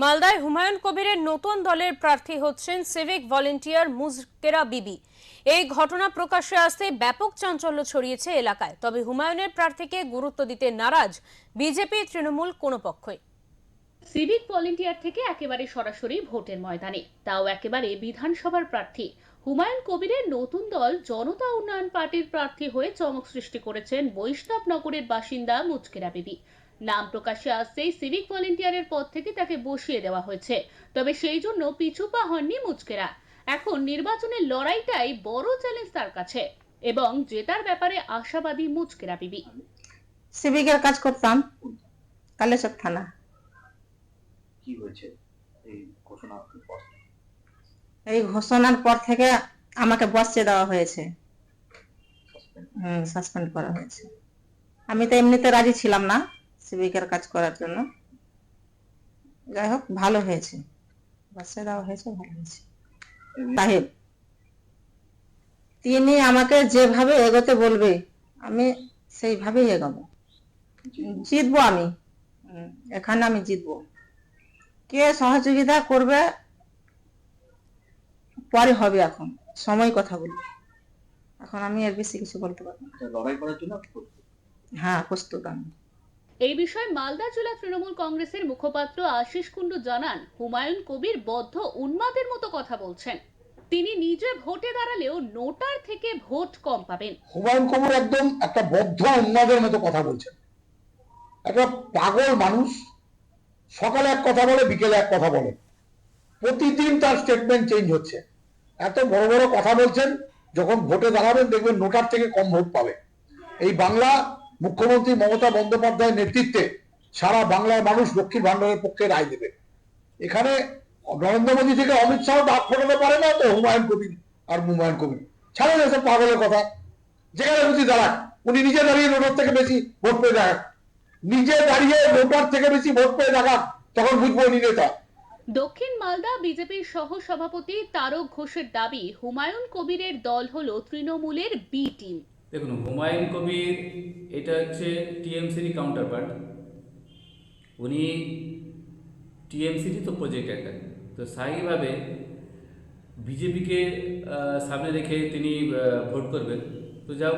মালদায় হুমায়ুন কবিরের নতুন দলের প্রার্থী হচ্ছেন সিভিক ভলেন্টিয়ার মুজকেরা বিবি। এই ঘটনা প্রকাশ্যে আসতে ব্যাপক চাঞ্চল্য ছড়িয়েছে এলাকায়। তবে হুমায়ুনের প্রার্থীকে গুরুত্ব দিতে নারাজ বিজেপি তৃণমূল কোনো পক্ষই। সিভিক ভলেন্টিয়ার থেকে একেবারে সরাসরি ভোটের ময়দানে, তাও একেবারে বিধানসভার প্রার্থী হুমায়ুন কবিরের নতুন দল জনতা উন্নয়ন পার্টির প্রার্থী হয়ে চমক সৃষ্টি করেছেন বৈষ্ণবনগরের বাসিন্দা মুচকেরা বিবি। নাম প্রকাশ্যে আসতেই সিভিক ভলেন্টিয়ারের পদ থেকে তাকে বসিয়ে দেওয়া হয়েছে। তবে সেই জন্য পিছুপা হননি মুচকেরা। এখন নির্বাচনের লড়াইটাই বড় চ্যালেঞ্জ তার কাছে এবং জেতার ব্যাপারে আশাবাদী মুচকেরা বিবি। সিভিকের কাজ করতাম কালেশ্বর থানা। কি হয়েছে এই ঘোষণার পর? এই ঘোষণার পর থেকে আমাকে বসিয়ে দেওয়া হয়েছে, সাসপেন্ড করা হয়েছে। আমি তো এমনিতে রাজি ছিলাম না সিভিকের কাজ করার জন্য। যাই হোক, ভালো হয়েছে, বসিয়ে দেওয়া হয়েছে, ভালো হয়েছে। সাহেব তিনি আমাকে যেভাবে এগোতে বলবে আমি সেইভাবেই এগোবো। জিতবো আমি, এখানে আমি জিতবো। কে সহযোগিতা করবে পরে হবে, এখন সময় কথা বলবো। এখন আমি এর বেশি কিছু বলতে পারবো না। লড়াই করার জন্য হ্যাঁ, প্রস্তুত আমি। এই বিষয়ে মালদা জেলা তৃণমূল কংগ্রেসের মুখপাত্র আশিস কুন্ডু জানান, হুমায়ুন কবির বদ্ধ উন্মাদের মতো কথা বলছেন। তিনি নিজে ভোটে দাঁড়ালেও নোটার থেকে ভোট কম পাবেন। হুমায়ুন কবির একদম একটা বদ্ধ উন্মাদের মতো কথা বলছেন। একটা পাগল মানুষ, সকালে এক কথা বলে, বিকেলে এক কথা বলে, প্রতিদিন তার স্টেটমেন্ট চেঞ্জ হচ্ছে। এত বড় বড় কথা বলছেন, যখন ভোটে দাঁড়াবেন দেখবেন নোটার থেকে কম ভোট পাবে। এই বাংলা মুখ্যমন্ত্রী মমতা বন্দ্যোপাধ্যায়ের নেতৃত্বে সারা বাংলার মানুষ লক্ষ্মীর ভান্ডারের পক্ষে রায় দেবে। এখানে নরেন্দ্র মোদী থেকে অমিত শাহ দাঁত ফোটাতে পারে না, তো হুমায়ুন কবির আর হুমায়ুন কবির ছাড়েন এসব পাগলের কথা। যেখানে খুশি দাঁড়াক, উনি নিজে দাঁড়িয়ে নোটার থেকে বেশি ভোট পেয়ে দেখাক, নিজে দাঁড়িয়ে নোটার থেকে বেশি ভোট পেয়ে দেখাক, তখন বুঝবো উনি নেতা। দক্ষিণ মালদা বিজেপির সহ সভাপতি তারক ঘোষের দাবি, হুমায়ুন কবিরের দল হলো তৃণমূলের বি টিম। দেখুন, হুমায়ুন কবির এটা হচ্ছে টিএমসির কাউন্টার পার্ট। উনি টিএমসিরই তো প্রজেক্ট একটা, তো স্থায়ীভাবে বিজেপিকে সামনে রেখে তিনি ভোট করবেন। তো যাও,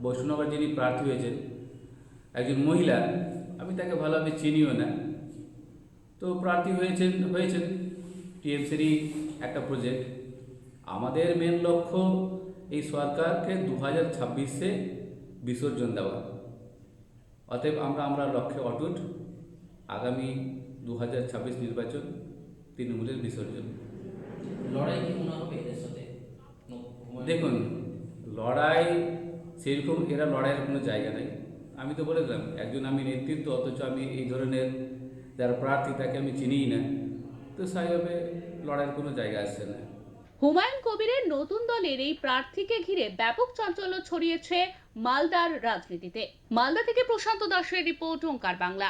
বৈষ্ণবনগর যিনি প্রার্থী হয়েছেন একজন মহিলা, আমি তাকে ভালোভাবে চিনিও না, তো প্রার্থী হয়েছেন টিএমসিরই একটা প্রজেক্ট। আমাদের মেন লক্ষ্য এই সরকারকে 2026-এ বিসর্জন দেওয়া। অতএব আমরা লক্ষ্যে অটুট। আগামী 2026 নির্বাচন তৃণমূলের বিসর্জন। লড়াই কি মনে হবে এদের সাথে? দেখুন, লড়াই সেরকম, এরা লড়াইয়ের কোনো জায়গা নেই। আমি তো বলে দিলাম, একজন আমি নেতৃত্ব, অথচ আমি এই ধরনের যারা প্রার্থী তাকে আমি চিনিই না, তো সেইভাবে লড়াইয়ের কোনো জায়গা আসছে না। হুমায়ুন কবিরের নতুন দলের এই প্রার্থীকে ঘিরে ব্যাপক চাঞ্চল্য ছড়িয়েছে মালদার রাজনীতিতে। মালদা থেকে প্রশান্ত দাসের রিপোর্ট, ওঙ্কার বাংলা।